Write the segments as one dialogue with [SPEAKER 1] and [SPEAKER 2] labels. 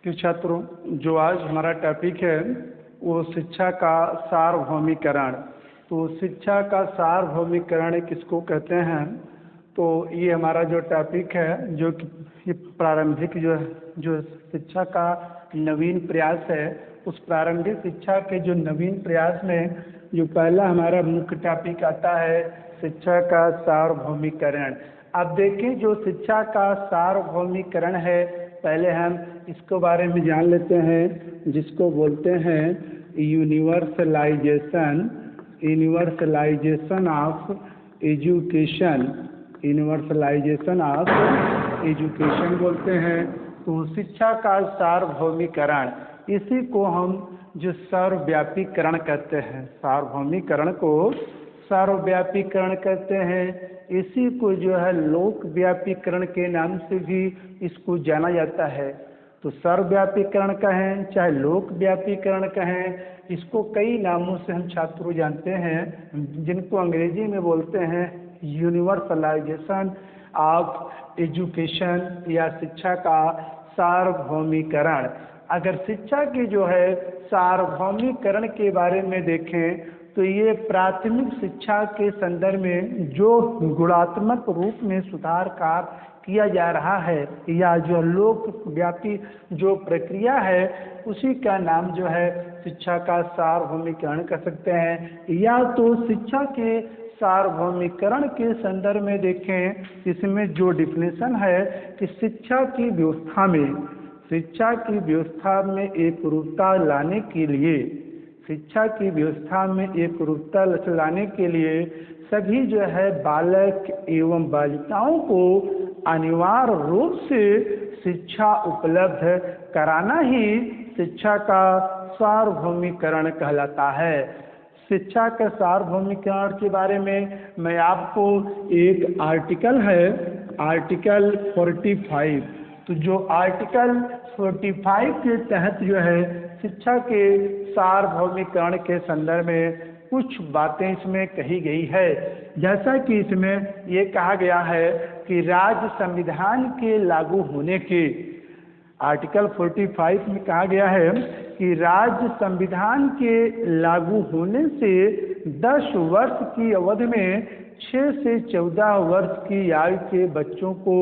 [SPEAKER 1] कि छात्रों, जो आज हमारा टॉपिक है वो शिक्षा का सार्वभौमिकरण। तो शिक्षा का सार्वभौमिकरण किसको कहते हैं? तो ये हमारा जो टॉपिक है, जो कि ये प्रारंभिक जो शिक्षा का नवीन प्रयास है, उस प्रारंभिक शिक्षा के जो नवीन प्रयास में जो पहला हमारा मुख्य टॉपिक आता है शिक्षा का सार्वभौमिकरण। अब देखें, जो शिक्षा का सार्वभौमिकरण है, पहले हम इसके बारे में जान लेते हैं, जिसको बोलते हैं universalization of education. Universalization of education बोलते हैं। तो शिक्षा का सार्वभौमिकरण, इसी को हम जो सर्वव्यापीकरण कहते हैं, सार्वभौमिकरण को सर्वव्यापीकरण कहते हैं। इसी को जो है लोकव्यापीकरण के नाम से भी इसको जाना जाता है। तो सर्वव्यापीकरण कहें चाहे लोकव्यापीकरण कहें, इसको कई नामों से हम छात्रों जानते हैं, जिनको अंग्रेजी में बोलते हैं यूनिवर्सलाइजेशन ऑफ एजुकेशन या शिक्षा का सार्वभौमिकरण। अगर शिक्षा की जो है सार्वभौमिकरण के बारे में देखें तो ये प्राथमिक शिक्षा के संदर्भ में जो गुणात्मक रूप में सुधार कार्य किया जा रहा है या जो लोकव्यापी जो प्रक्रिया है, उसी का नाम जो है शिक्षा का सार्वभौमिकरण कर सकते हैं। या तो शिक्षा के सार्वभौमिकरण के संदर्भ में देखें, इसमें जो डिफिनेशन है कि शिक्षा की व्यवस्था में एक रूपता लाने के लिए, शिक्षा की व्यवस्था में एक रूपता लाने के लिए सभी जो है बालक एवं बालिकाओं को अनिवार्य रूप से शिक्षा उपलब्ध कराना ही शिक्षा का सार्वभौमिकरण कहलाता है। शिक्षा के सार्वभौमिकरण के बारे में मैं आपको एक आर्टिकल है, आर्टिकल 45, तो जो आर्टिकल 45 के तहत जो है शिक्षा के सार्वभौमिकरण के संदर्भ में कुछ बातें इसमें कही गई है। जैसा कि इसमें ये कहा गया है कि राज्य संविधान के लागू होने के, आर्टिकल 45 में कहा गया है कि राज्य संविधान के लागू होने से 10 वर्ष की अवधि में 6 से 14 वर्ष की आयु के बच्चों को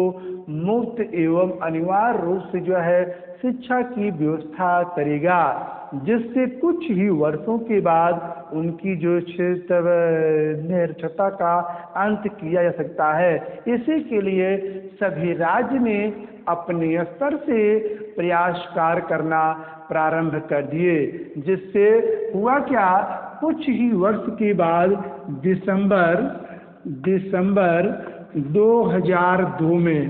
[SPEAKER 1] मुफ्त एवं अनिवार्य रूप से जो है शिक्षा की व्यवस्था करेगा, जिससे कुछ ही वर्षों के बाद उनकी जो निरक्षरता का अंत किया जा सकता है। इसी के लिए सभी राज्य ने अपने स्तर से प्रयास कार्य करना प्रारंभ कर दिए, जिससे हुआ क्या, कुछ ही वर्ष के बाद दिसंबर 2002 में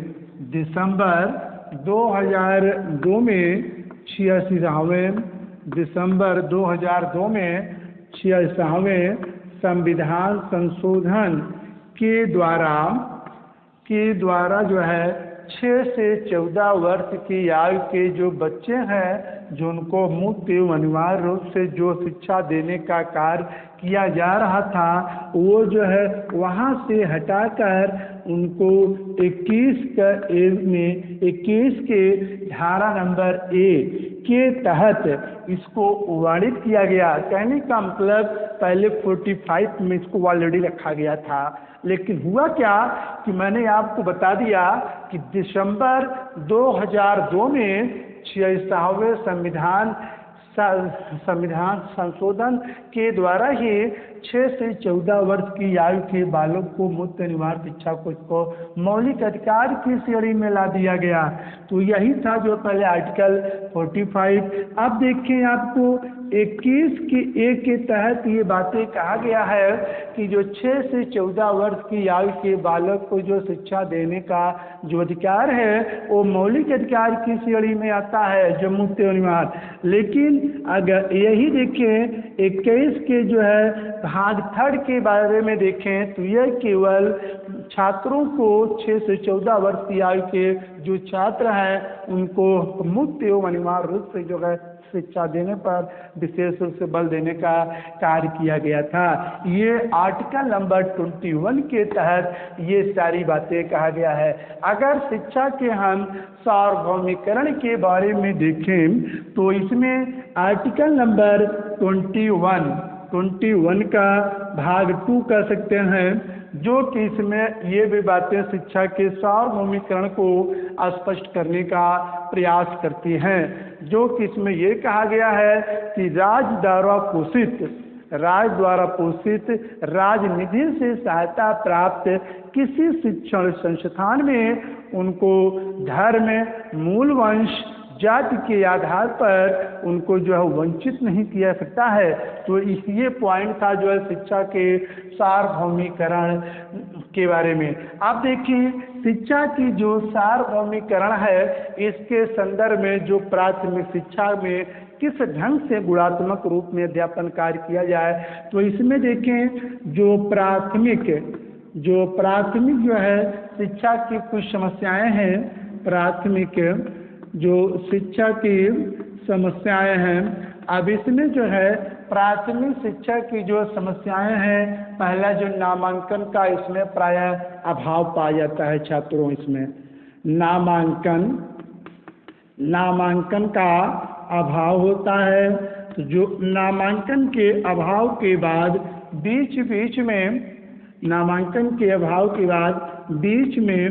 [SPEAKER 1] 86वें संविधान संशोधन के द्वारा जो है 6 से 14 वर्ष की आयु के जो बच्चे हैं, जो उनको मुफ्त एवं अनिवार्य रूप से जो शिक्षा देने का कार्य किया जा रहा था, वो जो है वहाँ से हटाकर उनको 21 के धारा नंबर A के तहत इसको वार्णित किया गया। कहने का मतलब पहले 45 में इसको ऑलरेडी रखा गया था, लेकिन हुआ क्या कि मैंने आपको बता दिया कि दिसंबर 2002 में 86वें संविधान संशोधन के द्वारा ही 6 से 14 वर्ष की आयु के बालक को मुफ्त अनिवार्य शिक्षा को इसको मौलिक अधिकार की श्रेणी में ला दिया गया। तो यही था जो पहले आर्टिकल 45। अब देखिए, आपको 21 के A के तहत ये बातें कहा गया है कि जो 6 से 14 वर्ष की आयु के बालक को जो शिक्षा देने का जो अधिकार है, वो मौलिक अधिकार की श्रेणी में आता है, जो मुफ्त अनिवार्य। लेकिन अगर यही देखें 21 के जो है भाग 3 के बारे में देखें, तो यह केवल छात्रों को 6 से 14 वर्ष की आयु के जो छात्र हैं उनको मुफ्त एवं अनिवार्य रूप से जो है शिक्षा देने पर विशेष रूप से बल देने का कार्य किया गया था। ये आर्टिकल नंबर 21 के तहत ये सारी बातें कहा गया है। अगर शिक्षा के हम सार्वभौमिकरण के बारे में देखें तो इसमें आर्टिकल नंबर 21 का भाग 2 कह सकते हैं, जो कि इसमें ये भी बातें शिक्षा के सार्वभौमिकरण को स्पष्ट करने का प्रयास करती हैं, जो कि इसमें ये कहा गया है कि राज्य द्वारा पोषित राजनिधि से सहायता प्राप्त किसी शिक्षण संस्थान में उनको धर्म, मूल वंश, जाति के आधार पर उनको जो है वंचित नहीं किया सकता है। तो ये पॉइंट था जो है शिक्षा के सार्वभौमिकरण के बारे में। आप देखिए शिक्षा की जो सार्वभौमिकरण है इसके संदर्भ में जो प्राथमिक शिक्षा में किस ढंग से गुणात्मक रूप में अध्यापन कार्य किया जाए, तो इसमें देखें जो प्राथमिक जो है शिक्षा की कुछ समस्याएं हैं। प्राथमिक जो शिक्षा की समस्याएं हैं, अब इसमें जो है प्राथमिक शिक्षा की जो समस्याएं हैं, पहला जो नामांकन का इसमें प्रायः अभाव पाया जाता है छात्रों। इसमें नामांकन का अभाव होता है। तो जो नामांकन के अभाव के बाद बीच में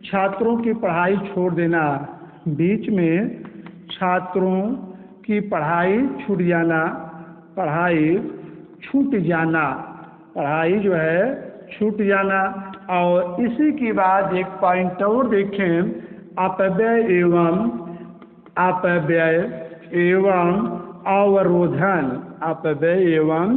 [SPEAKER 1] छात्रों की पढ़ाई छोड़ देना, बीच में छात्रों की पढ़ाई छूट जाना, पढ़ाई जो है छूट जाना। और इसी के बाद एक पॉइंट और देखें, अपव्यय एवं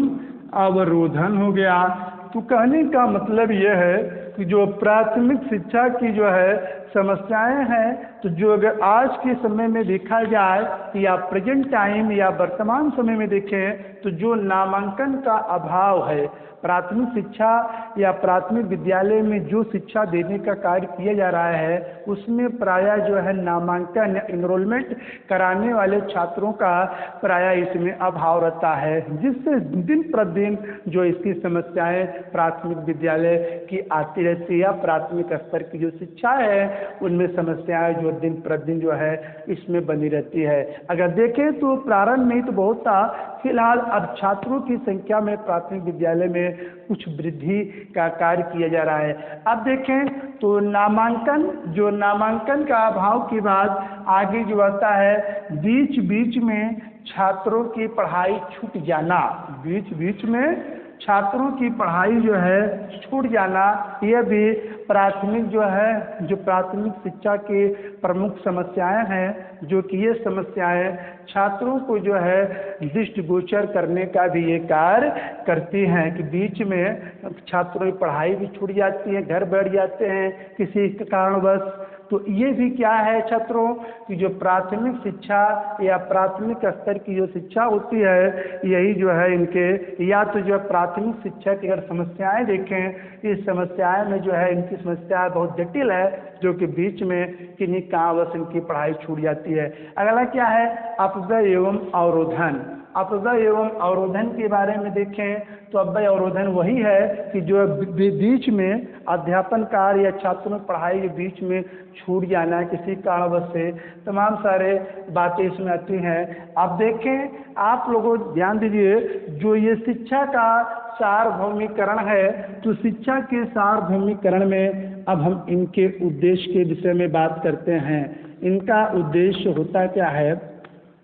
[SPEAKER 1] अवरोधन हो गया। तो कहने का मतलब यह है कि जो प्राथमिक शिक्षा की जो है समस्याएं हैं, तो जो अगर आज के समय में देखा जाए या प्रेजेंट टाइम या वर्तमान समय में देखें तो जो नामांकन का अभाव है, प्राथमिक शिक्षा या प्राथमिक विद्यालय में जो शिक्षा देने का कार्य किया जा रहा है उसमें प्रायः जो है नामांकन इनरोलमेंट कराने वाले छात्रों का प्रायः इसमें अभाव रहता है, जिससे दिन प्रतिदिन जो इसकी समस्याएं प्राथमिक विद्यालय की आती रहती है या प्राथमिक स्तर की जो शिक्षा है उनमें समस्याएं जो दिन प्रतिदिन जो है इसमें बनी रहती है। अगर देखें तो प्रारंभ में तो बहुत था, फिलहाल अब छात्रों की संख्या में प्राथमिक विद्यालय में कुछ वृद्धि का कार्य किया जा रहा है। अब देखें तो नामांकन का अभाव के बाद आगे जो आता है बीच में छात्रों की पढ़ाई छूट जाना, बीच में छात्रों की पढ़ाई जो है छूट जाना, यह भी प्राथमिक जो प्राथमिक शिक्षा की प्रमुख समस्याएं हैं, जो कि ये समस्याएं छात्रों को जो है दृष्टिगोचर करने का भी ये कार्य करती हैं कि बीच में छात्रों की पढ़ाई भी छूट जाती है, घर बैठ जाते हैं किसी कारणवश। तो ये भी क्या है छात्रों की जो प्राथमिक शिक्षा या प्राथमिक स्तर की जो शिक्षा होती है, यही जो है इनके या तो जो प्राथमिक शिक्षा की अगर समस्याएं देखें, इस समस्याएं में जो है इनकी समस्या बहुत जटिल है, जो कि बीच में किन्हीं कारणवश इनकी पढ़ाई छूट जाती है। अगला क्या है अपव्यय एवं अवरोधन। अपव्यय एवं अवरोधन के बारे में देखें तो अपव्यय अवरोधन वही है कि जो बीच में अध्यापन कार्य या छात्रों की पढ़ाई के बीच में छूट जाना किसी कारणवश से, तमाम सारे बातें इसमें आती हैं। अब देखें आप लोगों ध्यान दीजिए, जो ये शिक्षा का सार्वभौमिकरण है, तो शिक्षा के सार्वभौमिकरण में अब हम इनके उद्देश्य के विषय में बात करते हैं। इनका उद्देश्य होता क्या है,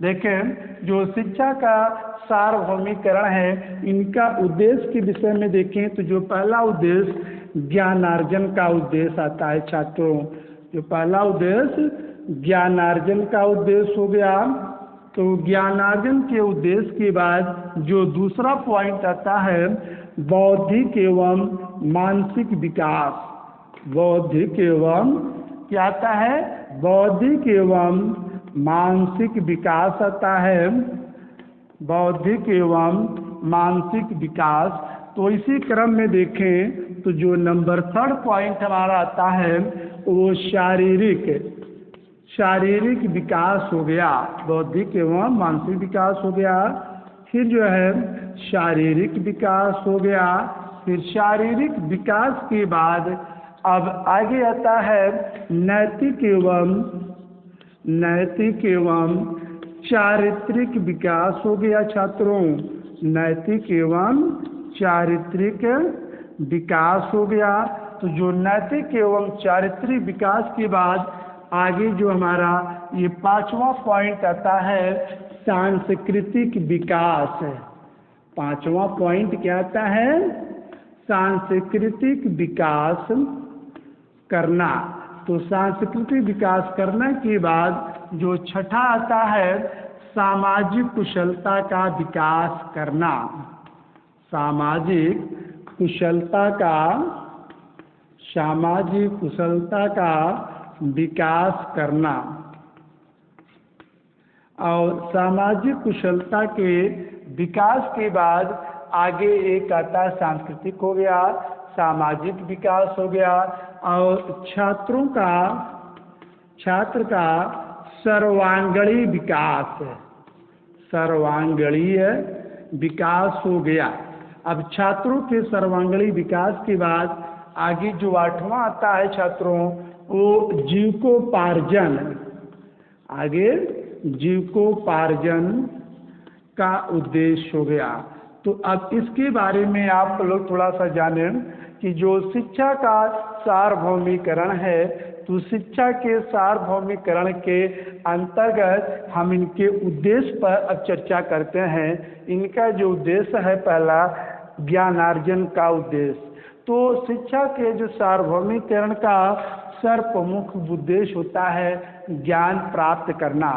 [SPEAKER 1] देखें जो शिक्षा का सार्वभौमिकरण है, इनका उद्देश्य के विषय में देखें तो जो पहला उद्देश्य ज्ञानार्जन का उद्देश्य आता है छात्रों। जो पहला उद्देश्य ज्ञानार्जन का उद्देश्य हो गया, तो ज्ञानार्जन के उद्देश्य के बाद जो दूसरा पॉइंट आता है बौद्धिक एवं मानसिक विकास। बौद्धिक एवं क्या आता है, बौद्धिक एवं मानसिक विकास आता है, बौद्धिक एवं मानसिक विकास। तो इसी क्रम में देखें तो जो नंबर 3rd पॉइंट हमारा आता है वो शारीरिक विकास हो गया, बौद्धिक एवं मानसिक विकास हो गया। फिर जो है शारीरिक विकास हो गया। फिर शारीरिक विकास के बाद अब आगे आता है नैतिक एवं चारित्रिक विकास हो गया छात्रों। नैतिक एवं चारित्रिक विकास हो गया। तो जो नैतिक एवं चारित्रिक विकास के बाद आगे जो हमारा ये 5वां पॉइंट आता है सांस्कृतिक विकास है। 5वां पॉइंट क्या आता है? सांस्कृतिक विकास करना। तो सांस्कृतिक विकास करने के बाद जो 6ठा आता है सामाजिक कुशलता का विकास करना। सामाजिक कुशलता का विकास करना। और सामाजिक कुशलता के विकास के बाद आगे एक आता है सांस्कृतिक हो गया, सामाजिक विकास हो गया और छात्र का सर्वांगीण विकास है। सर्वांगीण विकास हो गया। अब छात्रों के सर्वांगीण विकास के बाद आगे जो 8वां आता है छात्रों वो जीविकोपार्जन। आगे जीविकोपार्जन का उद्देश्य हो गया। तो अब इसके बारे में आप लोग थोड़ा सा जानें कि जो शिक्षा का सार्वभौमिकरण है, तो शिक्षा के सार्वभौमिकरण के अंतर्गत हम इनके उद्देश्य पर अब चर्चा करते हैं। इनका जो उद्देश्य है पहला ज्ञानार्जन का उद्देश्य। तो शिक्षा के जो सार्वभौमिकरण का सर्वप्रमुख उद्देश्य होता है ज्ञान प्राप्त करना।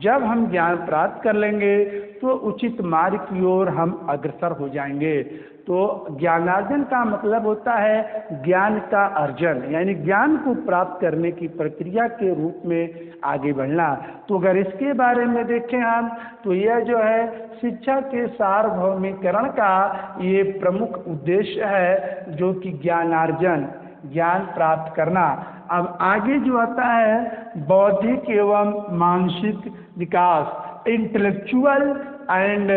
[SPEAKER 1] जब हम ज्ञान प्राप्त कर लेंगे तो उचित मार्ग की ओर हम अग्रसर हो जाएंगे। तो ज्ञानार्जन का मतलब होता है ज्ञान का अर्जन, यानी ज्ञान को प्राप्त करने की प्रक्रिया के रूप में आगे बढ़ना। तो अगर इसके बारे में देखें हम तो यह जो है शिक्षा के सार्वभौमिकरण का ये प्रमुख उद्देश्य है, जो कि ज्ञानार्जन, ज्ञान प्राप्त करना। अब आगे जो आता है बौद्धिक एवं मानसिक विकास, इंटेलेक्चुअल एंड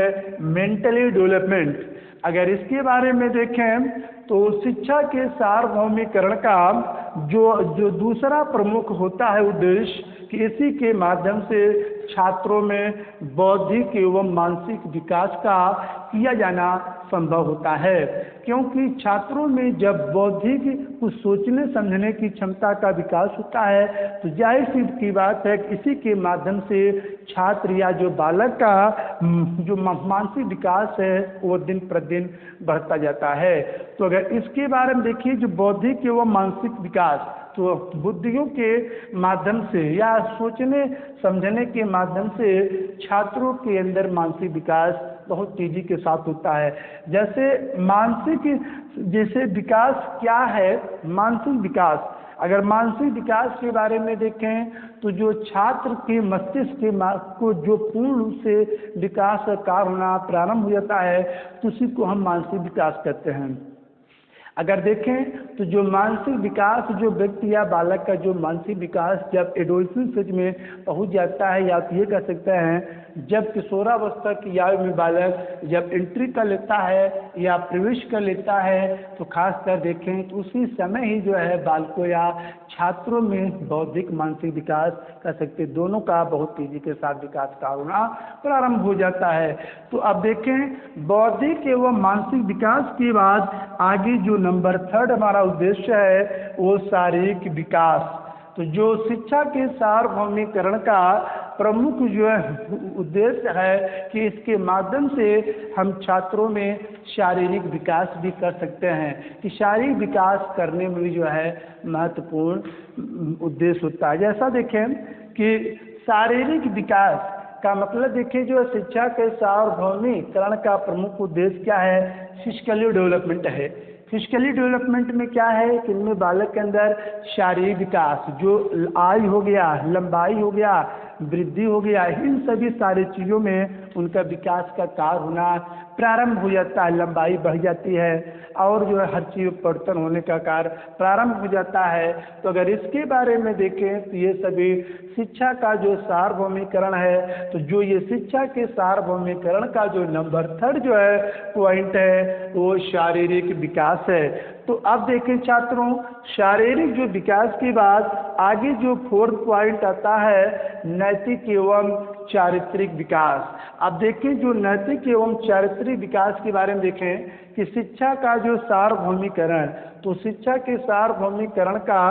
[SPEAKER 1] मेंटली डेवलपमेंट। अगर इसके बारे में देखें तो शिक्षा के सार्वभौमिकरण का जो दूसरा प्रमुख होता है उद्देश्य कि इसी के माध्यम से छात्रों में बौद्धिक एवं मानसिक विकास का किया जाना संभव होता है। क्योंकि छात्रों में जब बौद्धिक कुछ सोचने समझने की क्षमता का विकास होता है तो जाहिर सी की बात है कि इसी के माध्यम से छात्र या जो बालक का जो मानसिक विकास है वो दिन प्रतिदिन बढ़ता जाता है। तो अगर इसके बारे में देखिए जो बौद्धिक एवं मानसिक विकास, तो बुद्धियों के माध्यम से या सोचने समझने के माध्यम से छात्रों के अंदर मानसिक विकास बहुत तेजी के साथ होता है। जैसे विकास क्या है? मानसिक विकास, अगर मानसिक विकास के बारे में देखें तो जो छात्र के मस्तिष्क के को जो पूर्ण रूप से विकास का कार्य होना प्रारंभ हो जाता है तो उसी को हम मानसिक विकास कहते हैं। अगर देखें तो जो मानसिक विकास, जो व्यक्ति या बालक का जो मानसिक विकास जब एडोलसेंस स्टेज में पहुंच जाता है, या आप ये कह सकते हैं जब किशोरावस्था की आयु में बालक जब एंट्री कर लेता है या प्रवेश कर लेता है, तो खासकर देखें तो उसी समय ही जो है बालकों या छात्रों में बौद्धिक मानसिक विकास कह सकते दोनों का बहुत तेजी के साथ विकास का होना प्रारंभ हो जाता है। तो अब देखें बौद्धिक एवं मानसिक विकास के बाद आगे जो नंबर 3rd हमारा उद्देश्य है वो शारीरिक विकास। तो जो शिक्षा के सार्वभौमिकरण का प्रमुख जो उद्देश्य है कि इसके माध्यम से हम छात्रों में शारीरिक विकास भी कर सकते हैं, कि शारीरिक विकास करने में भी जो है महत्वपूर्ण उद्देश्य होता है। जैसा देखें कि शारीरिक विकास का मतलब देखिए जो शिक्षा के सार्वभौमिकरण का प्रमुख उद्देश्य क्या है? फिजिकली डेवलपमेंट है। फिजिकली डेवलपमेंट में क्या है कि इनमें बालक के अंदर शारीरिक विकास, जो आयु हो गया, लंबाई हो गया, वृद्धि होगी, इन सभी सारी चीज़ों में उनका विकास का कार्य होना प्रारंभ हो जाता है, लंबाई बढ़ जाती है और जो है हर चीज़ परिवर्तन होने का कार्य प्रारंभ हो जाता है। तो अगर इसके बारे में देखें तो ये सभी शिक्षा का जो सार्वभौमिकरण है, तो जो ये शिक्षा के सार्वभौमिकरण का जो नंबर 3 जो है पॉइंट है वो शारीरिक विकास है। तो अब देखें छात्रों, शारीरिक जो विकास के बाद आगे जो 4th पॉइंट आता है नैतिक एवं चारित्रिक विकास। अब देखें जो नैतिक एवं चारित्रिक विकास के बारे में देखें कि शिक्षा का जो सार्वभौमिकरण, तो शिक्षा के सार्वभौमिकरण का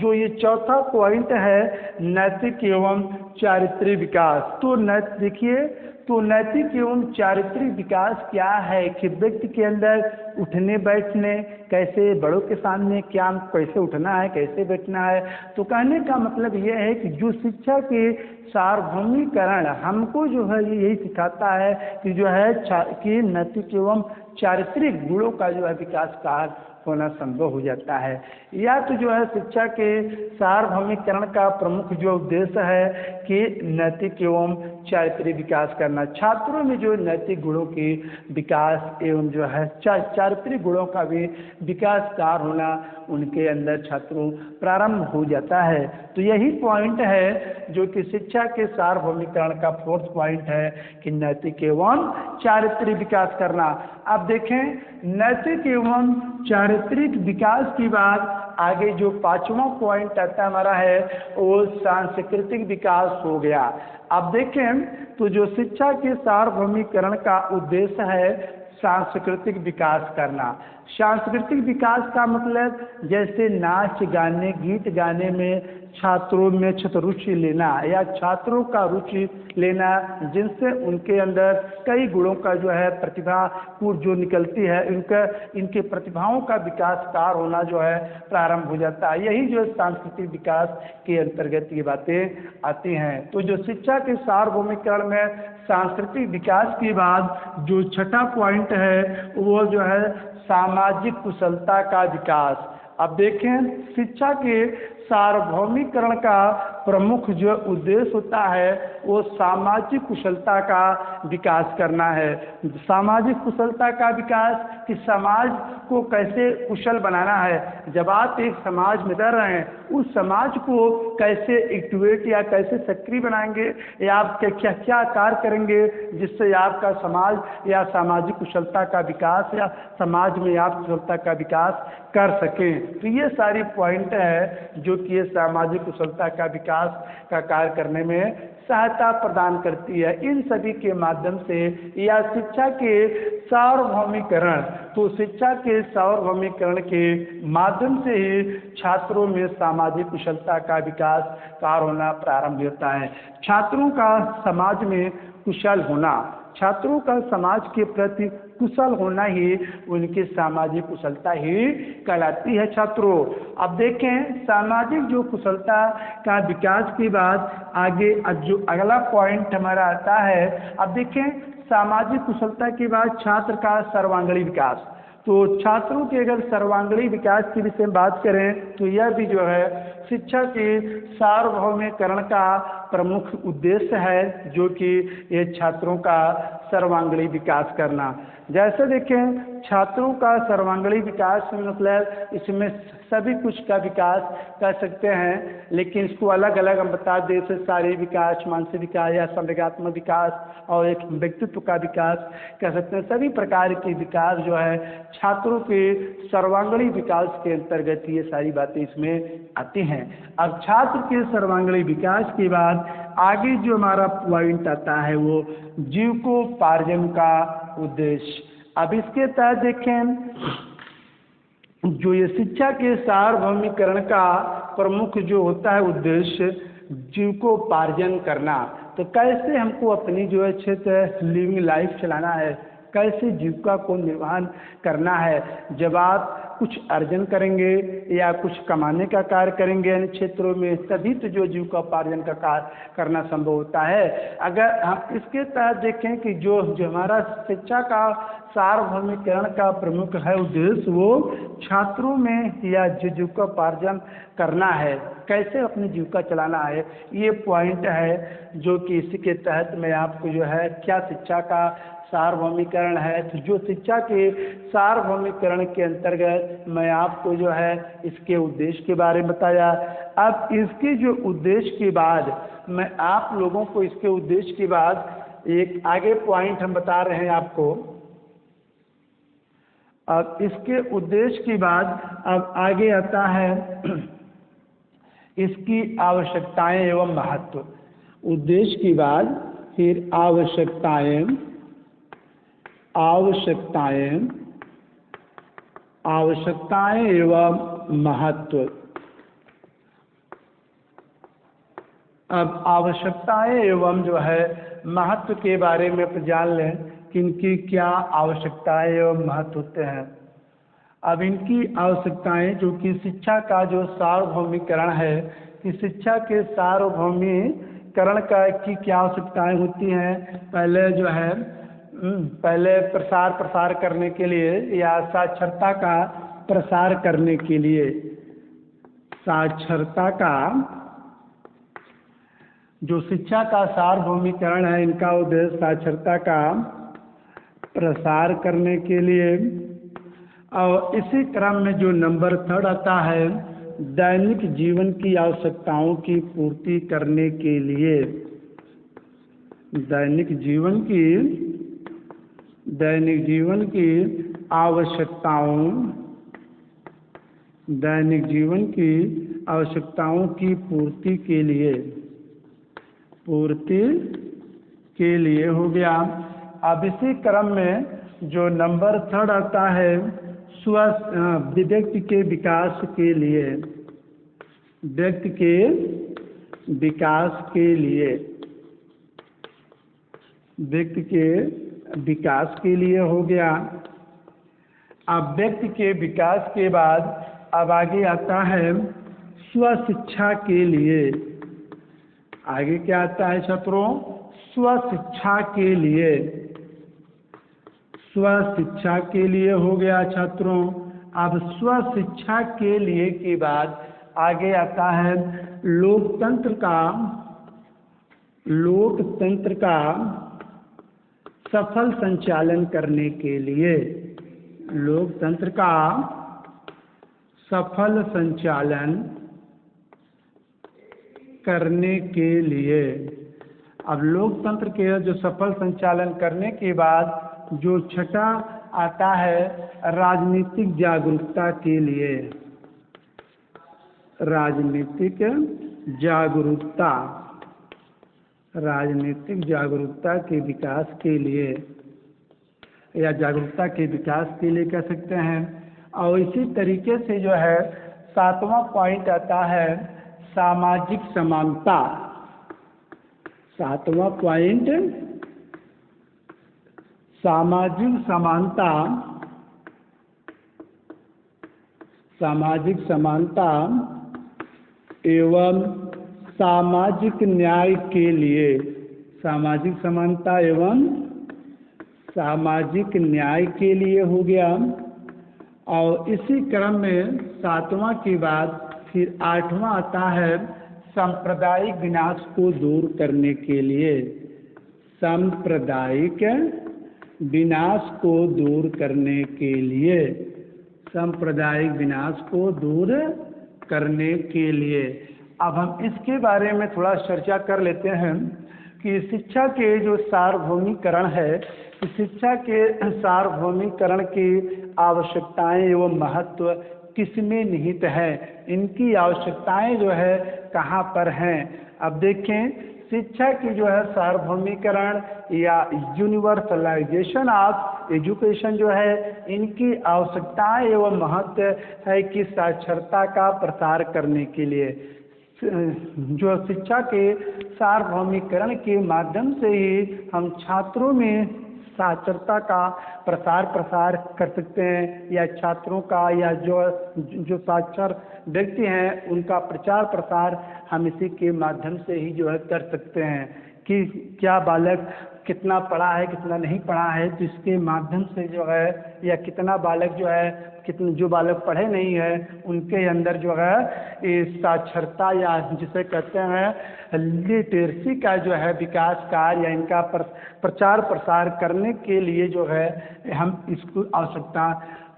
[SPEAKER 1] जो ये 4था पॉइंट है नैतिक एवं चारित्रिक विकास। तो देखिए, तो नैतिक एवं चारित्रिक विकास क्या है कि व्यक्ति के अंदर उठने बैठने, कैसे बड़ों के सामने क्या कैसे उठना है, कैसे बैठना है। तो कहने का मतलब यह है कि जो शिक्षा के सार्वभौमिकरण हमको जो है यही सिखाता है कि जो है कि नैतिक एवं चारित्रिक गुणों का जो है विकास कार्य होना संभव हो जाता है। या तो जो है शिक्षा के सार्वभौमिकरण का प्रमुख जो उद्देश्य है कि नैतिक एवं चारित्रिक विकास करना, छात्रों में जो नैतिक गुणों की विकास एवं जो है चारित्रिक गुणों का भी विकास कार्य होना उनके अंदर छात्रों प्रारंभ हो जाता है। तो यही पॉइंट है जो कि शिक्षा के सार्वभौमिकरण का 4th पॉइंट है कि नैतिक एवं चारित्रिक विकास करना। अब देखें नैतिक एवं चारित्रिक विकास की बात आगे जो 5वां पॉइंट आता हमारा है वो सांस्कृतिक विकास हो गया। अब देखें तो जो शिक्षा के सार्वभौमिकरण का उद्देश्य है सांस्कृतिक विकास करना। सांस्कृतिक विकास का मतलब जैसे नाच गाने, गीत गाने में छात्रों में रुचि लेना या छात्रों का रुचि लेना, जिनसे उनके अंदर कई गुणों का जो है प्रतिभा जो निकलती है, इनके प्रतिभाओं का विकास कार्य होना जो है प्रारंभ हो जाता है। यही जो सांस्कृतिक विकास के अंतर्गत ये बातें आती हैं। तो जो शिक्षा के सार्वभौमिकरण में सांस्कृतिक विकास के बाद जो 6ठा पॉइंट है वो जो है सामाजिक कुशलता का विकास। अब देखें शिक्षा के सार्वभौमिकरण का प्रमुख जो उद्देश्य होता है वो सामाजिक कुशलता का विकास करना है। सामाजिक कुशलता का विकास कि समाज को कैसे कुशल बनाना है। जब आप एक समाज में रह रहे हैं उस समाज को कैसे एक्टिवेट या कैसे सक्रिय बनाएंगे या आप क्या क्या कार्य करेंगे जिससे आपका समाज या सामाजिक कुशलता का विकास या समाज में आप कुशलता का विकास कर सकें। तो ये सारी पॉइंट है जो कि ये सामाजिक कुशलता का विकास का कार्य करने में सहायता प्रदान करती है। इन सभी के माध्यम से या शिक्षा के सार्वभौमिकरण, तो शिक्षा के सार्वभौमिकरण के माध्यम से ही छात्रों में सामाजिक कुशलता का विकास कार्य होना प्रारंभ होता है। छात्रों का समाज में कुशल होना, छात्रों का समाज के प्रति कुशल होना ही उनकी सामाजिक कुशलता ही कहलाती है छात्रों। अब देखें सामाजिक जो कुशलता का विकास के बाद आगे जो अगला पॉइंट हमारा आता है, अब देखें सामाजिक कुशलता के बाद छात्र का सर्वांगीण विकास। तो छात्रों के अगर सर्वांगीण विकास के विषय में बात करें तो यह भी जो है शिक्षा के सार्वभौमिकरण का प्रमुख उद्देश्य है जो कि ये छात्रों का सर्वांगीण विकास करना। जैसे देखें छात्रों का सर्वांगीण विकास मतलब इसमें सभी कुछ का विकास कर सकते हैं, लेकिन इसको अलग अलग हम बता दें जैसे शारीरिक विकास, मानसिक विकास या संवेगात्मक विकास और एक व्यक्तित्व का विकास कर सकते हैं। सभी प्रकार के विकास जो है छात्रों के सर्वांगीण विकास के अंतर्गत ये सारी बातें इसमें आती हैं। अब छात्र के सर्वांगीण विकास के बाद आगे जो हमारा पॉइंट आता है वो जीविकोपार्जन का उद्देश्य। अब इसके तहत देखें जो ये शिक्षा के सार्वभौमिकरण का प्रमुख जो होता है उद्देश्य जीविकोपार्जन करना। तो कैसे हमको अपनी जो है क्षेत्र लिविंग लाइफ चलाना है, कैसे जीविका को निर्वहन करना है। जब आप कुछ अर्जन करेंगे या कुछ कमाने का कार्य करेंगे इन क्षेत्रों में, तभी तो जो जीविकोपार्जन का कार्य करना संभव होता है। अगर हम इसके तहत देखें कि जो हमारा शिक्षा का सार्वभौमिकरण का प्रमुख है उद्देश्य, वो छात्रों में या जीविकोपार्जन करना है, कैसे अपनी जीविका चलाना है, ये पॉइंट है जो कि इसी के तहत मैं आपको जो है क्या शिक्षा का सार्वभौमिकरण है। तो जो शिक्षा के सार्वभौमिकरण के अंतर्गत मैं आपको जो है इसके उद्देश्य के बारे में बताया। अब इसके जो उद्देश्य के बाद मैं आप लोगों को इसके उद्देश्य के बाद एक आगे पॉइंट हम बता रहे हैं आपको। अब इसके उद्देश्य के बाद अब आगे आता है इसकी आवश्यकताएं एवं महत्व। उद्देश्य के बाद फिर आवश्यकताएं एवं महत्व। अब आवश्यकताएं एवं जो है महत्व के बारे में आप जान लें कि इनकी क्या आवश्यकताएं एवं महत्व होते हैं। अब इनकी आवश्यकताएं जो कि शिक्षा का जो सार्वभौमिकरण है, कि शिक्षा के सार्वभौमिकरण का की क्या आवश्यकताएं होती हैं। पहले जो है पहले प्रसार करने के लिए या साक्षरता का प्रसार करने के लिए, साक्षरता का जो शिक्षा का सार्वभौमिकरण है, इनका उद्देश्य साक्षरता का प्रसार करने के लिए। और इसी क्रम में जो नंबर 3 आता है, दैनिक जीवन की आवश्यकताओं की पूर्ति करने के लिए, दैनिक जीवन की आवश्यकताओं की पूर्ति के लिए हो गया। अब इसी क्रम में जो नंबर 3 आता है, व्यक्ति के विकास के लिए, व्यक्ति के विकास के लिए हो गया। अब व्यक्ति के विकास के बाद अब आगे आता है स्वशिक्षा के लिए। आगे क्या आता है छात्रों? स्वशिक्षा के लिए हो गया छात्रों। अब स्वशिक्षा के लिए के बाद आगे आता है लोकतंत्र का सफल संचालन करने के लिए, लोकतंत्र का सफल संचालन करने के लिए। अब लोकतंत्र के जो सफल संचालन करने के बाद जो छठा आता है राजनीतिक जागरूकता के लिए, राजनीतिक जागरूकता के विकास के लिए या जागरूकता के विकास के लिए कह सकते हैं। और इसी तरीके से जो है 7वां पॉइंट आता है सामाजिक समानता। 7वां पॉइंट सामाजिक समानता एवं सामाजिक न्याय के लिए, सामाजिक समानता एवं सामाजिक न्याय के लिए हो गया। और इसी क्रम में 7वां के बाद फिर 8वां आता है सांप्रदायिक विनाश को दूर करने के लिए, सांप्रदायिक विनाश को दूर करने के लिए, सांप्रदायिक विनाश को दूर करने के लिए। अब हम इसके बारे में थोड़ा चर्चा कर लेते हैं कि शिक्षा के जो सार्वभौमिकरण है, शिक्षा के सार्वभौमिकरण की आवश्यकताएं एवं महत्व किसमें निहित है, इनकी आवश्यकताएं जो है कहाँ पर हैं। अब देखें शिक्षा की जो है सार्वभौमिकरण या यूनिवर्सलाइजेशन ऑफ एजुकेशन जो है, इनकी आवश्यकताएं एवं महत्व है कि साक्षरता का प्रसार करने के लिए जो शिक्षा के सार्वभौमिकरण के माध्यम से ही हम छात्रों में साक्षरता का प्रसार प्रसार कर सकते हैं, या छात्रों का या जो साक्षर व्यक्ति हैं उनका प्रचार प्रसार हम इसी के माध्यम से ही जो है कर सकते हैं कि क्या बालक कितना पढ़ा है कितना नहीं पढ़ा है, तो इसके माध्यम से जो है, या कितना बालक जो है कितने जो बालक पढ़े नहीं है उनके अंदर जो है ये साक्षरता या जिसे कहते हैं लिटरेसी का जो है विकास कार्य या इनका प्रचार प्रसार करने के लिए जो है हम इसको आवश्यकता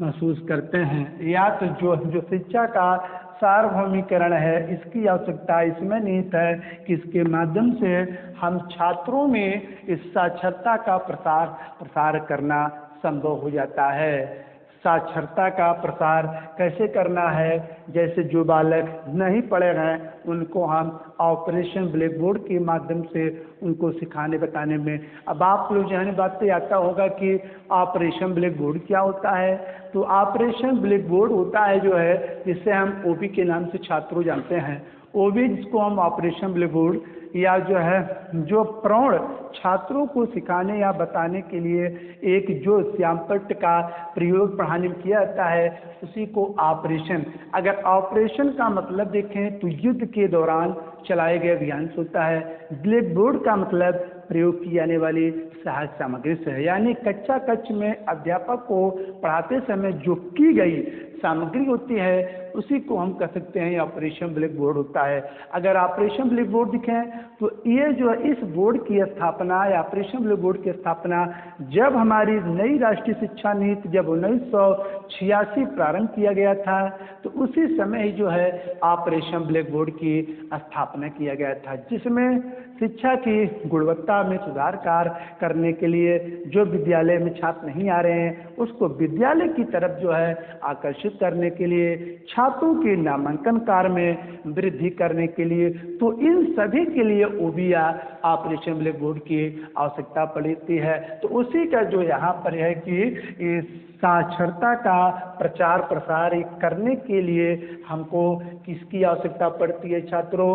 [SPEAKER 1] महसूस करते हैं। या तो जो शिक्षा का सार्वभौमिकरण है इसकी आवश्यकता इसमें निहित है कि इसके माध्यम से हम छात्रों में इस साक्षरता का प्रसार प्रसार करना संभव हो जाता है। साक्षरता का प्रसार कैसे करना है, जैसे जो बालक नहीं पढ़े हैं उनको हम ऑपरेशन ब्लैक बोर्ड के माध्यम से उनको सिखाने बताने में। अब आप लोग जहन बात पे आता होगा कि ऑपरेशन ब्लैक बोर्ड क्या होता है। तो ऑपरेशन ब्लैक बोर्ड होता है जो है जिसे हम ओबी के नाम से छात्रों जानते हैं। ओबी जिसको हम ऑपरेशन ब्लैक बोर्ड या जो है जो प्रौढ़ छात्रों को सिखाने या बताने के लिए एक जो श्यामपट्ट का प्रयोग पढ़ाने में किया जाता है उसी को ऑपरेशन। अगर ऑपरेशन का मतलब देखें तो युद्ध के दौरान चलाए गए अभियान से होता है। ब्लैक बोर्ड का मतलब प्रयोग की जाने वाली सहायक सामग्री से है, यानी कक्षा कक्ष में अध्यापक को पढ़ाते समय जो की गई सामग्री होती है उसी को हम कह सकते हैं ऑपरेशन ब्लैक बोर्ड होता है। अगर ऑपरेशन ब्लैक बोर्ड दिखें तो ये जो है इस बोर्ड की स्थापना या ऑपरेशन ब्लैक बोर्ड की स्थापना जब हमारी नई राष्ट्रीय शिक्षा नीति जब 1986 प्रारंभ किया गया था तो उसी समय ही जो है ऑपरेशन ब्लैक बोर्ड की स्थापना किया गया था, जिसमें शिक्षा की गुणवत्ता में सुधार कार्य करने के लिए जो विद्यालय में छात्र नहीं आ रहे हैं उसको विद्यालय की तरफ जो है आकर्षित करने के लिए, छात्रों के नामांकन कार्य में वृद्धि करने के लिए, तो इन सभी के लिए ओबिया ऑपरेशन ब्लैक बोर्ड की आवश्यकता पड़ती है। तो उसी का जो यहाँ पर है कि इस साक्षरता का प्रचार प्रसार करने के लिए हमको किसकी आवश्यकता पड़ती है छात्रों,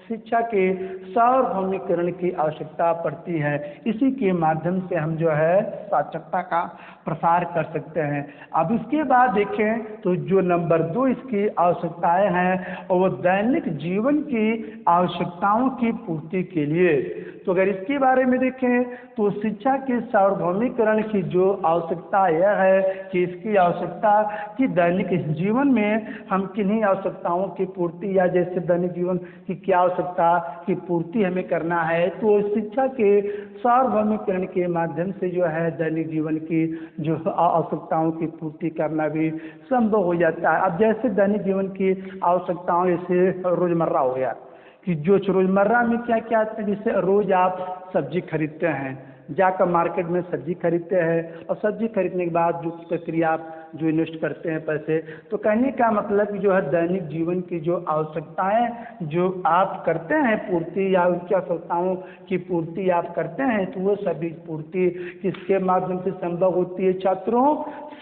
[SPEAKER 1] शिक्षा के सार्वभौमिकरण की आवश्यकता पड़ती है। इसी के माध्यम से हम जो है साक्षरता का प्रसार कर सकते हैं। अब इसके बाद देखें तो जो नंबर 2 इसकी आवश्यकताएं हैं और वो दैनिक जीवन की आवश्यकताओं की पूर्ति के लिए। तो अगर इसके बारे में देखें तो शिक्षा के सार्वभौमिकरण की जो आवश्यकता यह है कि इसकी आवश्यकता कि दैनिक जीवन में हम किन्हीं आवश्यकताओं की पूर्ति या जैसे दैनिक जीवन की क्या आवश्यकता की पूर्ति हमें करना है, तो शिक्षा के सार्वभौमिकरण के माध्यम से जो है दैनिक जीवन की जो आवश्यकताओं की पूर्ति करना भी संभव हो जाता है। अब जैसे दैनिक जीवन की आवश्यकताओं जैसे रोजमर्रा हो गया कि जो रोजमर्रा में क्या क्या आता है, जैसे रोज आप सब्जी खरीदते हैं, जाकर मार्केट में सब्जी खरीदते हैं और सब्जी खरीदने के बाद जो प्रक्रिया आप जो इन्वेस्ट करते हैं पैसे, तो कहने का मतलब जो है दैनिक जीवन की जो आवश्यकताएं जो आप करते हैं पूर्ति या उनकी आवश्यकताओं की पूर्ति आप करते हैं, तो वो सभी पूर्ति किसके माध्यम से संभव होती है छात्रों,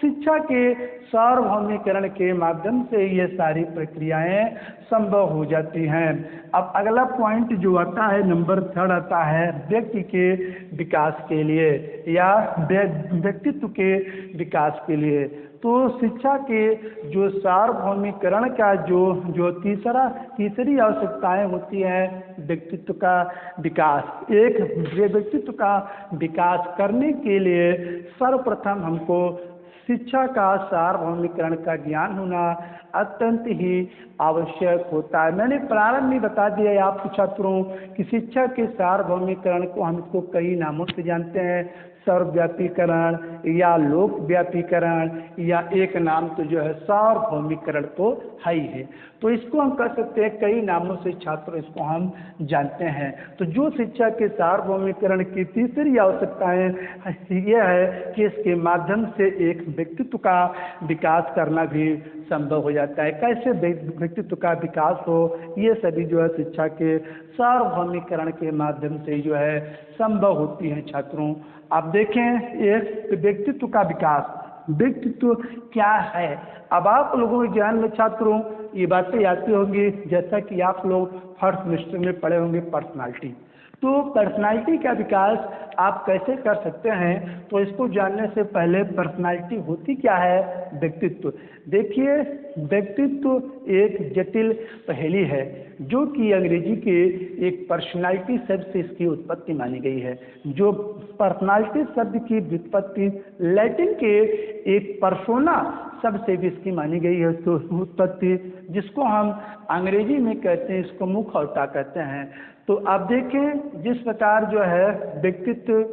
[SPEAKER 1] शिक्षा के सार्वभौमिकरण के माध्यम से ये सारी प्रक्रियाएं संभव हो जाती हैं। अब अगला पॉइंट जो आता है नंबर 3 आता है व्यक्ति के विकास के लिए या व्यक्तित्व के विकास के लिए। तो शिक्षा के जो सार्वभौमिकरण का जो तीसरी आवश्यकताएं होती हैं व्यक्तित्व का विकास। एक व्यक्तित्व का विकास करने के लिए सर्वप्रथम हमको शिक्षा का सार्वभौमिकरण का ज्ञान होना अत्यंत ही आवश्यक होता है। मैंने प्रारंभ में बता दिया आपको छात्रों कि शिक्षा के सार्वभौमिकरण को हम इसको कई नामों से जानते हैं, सर्वव्यापीकरण या लोकव्यापीकरण या एक नाम तो जो है सार्वभौमिकरण तो है ही है। तो इसको हम कह सकते हैं कई नामों से छात्र इसको हम जानते हैं। तो जो शिक्षा के सार्वभौमिकरण की तीसरी आवश्यकताएं यह है कि इसके माध्यम से एक व्यक्तित्व का विकास करना भी संभव हो जाता है। कैसे व्यक्तित्व का विकास हो, ये सभी जो है शिक्षा के सार्वभौमिकरण के माध्यम से जो है संभव होती है छात्रों। अब देखें एक व्यक्तित्व का विकास, व्यक्तित्व क्या है। अब आप लोगों के ज्ञान में छात्रों ये बातें आती होंगी, जैसा कि आप लोग फर्स्ट सेमेस्टर में पढ़े होंगे पर्सनालिटी। तो पर्सनालिटी का विकास आप कैसे कर सकते हैं? तो इसको जानने से पहले पर्सनालिटी होती क्या है? व्यक्तित्व। देखिए, व्यक्तित्व एक जटिल पहेली है जो कि अंग्रेजी के एक पर्सनालिटी शब्द से इसकी उत्पत्ति मानी गई है। जो पर्सनालिटी शब्द की व्युत्पत्ति लैटिन के एक पर्सोना शब्द से भी इसकी मानी गई है तो उत्पत्ति, जिसको हम अंग्रेजी में कहते हैं, इसको मुखौटा कहते हैं। तो आप देखें जिस प्रकार जो है व्यक्तित्व,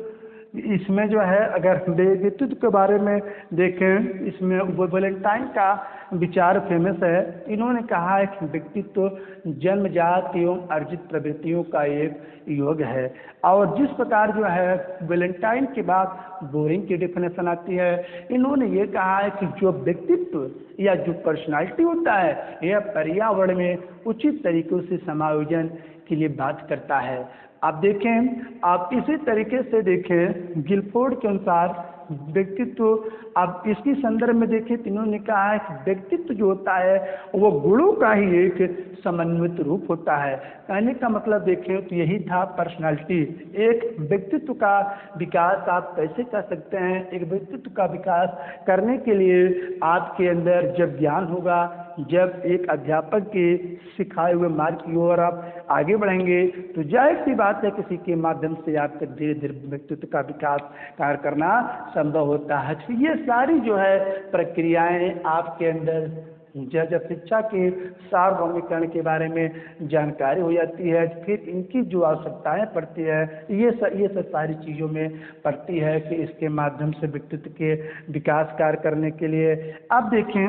[SPEAKER 1] इसमें जो है अगर व्यक्तित्व के बारे में देखें, इसमें वैलेंटाइन का विचार फेमस है। इन्होंने कहा है कि व्यक्तित्व जन्मजात एवं अर्जित प्रवृत्तियों का एक योग है। और जिस प्रकार जो है वैलेंटाइन के बाद बोरिंग की डेफिनेशन आती है, इन्होंने ये कहा है कि जो व्यक्तित्व या जो पर्सनालिटी होता है यह पर्यावरण में उचित तरीकों से समायोजन के लिए बात करता है। आप देखें, आप इसी तरीके से देखें गिलफोर्ड के अनुसार व्यक्तित्व, आप इसकी संदर्भ में देखें तो इन्होंने कहा है कि व्यक्तित्व जो होता है वो गुणों का ही एक समन्वित रूप होता है। कहने का मतलब देखें तो यही था पर्सनालिटी। एक व्यक्तित्व का विकास आप कैसे कर सकते हैं? एक व्यक्तित्व का विकास करने के लिए आपके अंदर जब ज्ञान होगा, जब एक अध्यापक के सिखाए हुए मार्ग की ओर आप आगे बढ़ेंगे, तो जाहिर सी बात है किसी के माध्यम से आपका धीरे धीरे व्यक्तित्व का विकास कार्य करना संभव होता है। तो ये सारी जो है प्रक्रियाएं आपके अंदर जब शिक्षा के सार्वभौमिकरण के बारे में जानकारी हो जाती है, फिर इनकी जो आवश्यकताएं पड़ती है ये सब सारी चीज़ों में पड़ती है कि इसके माध्यम से व्यक्तित्व के विकास कार्य करने के लिए। अब देखें,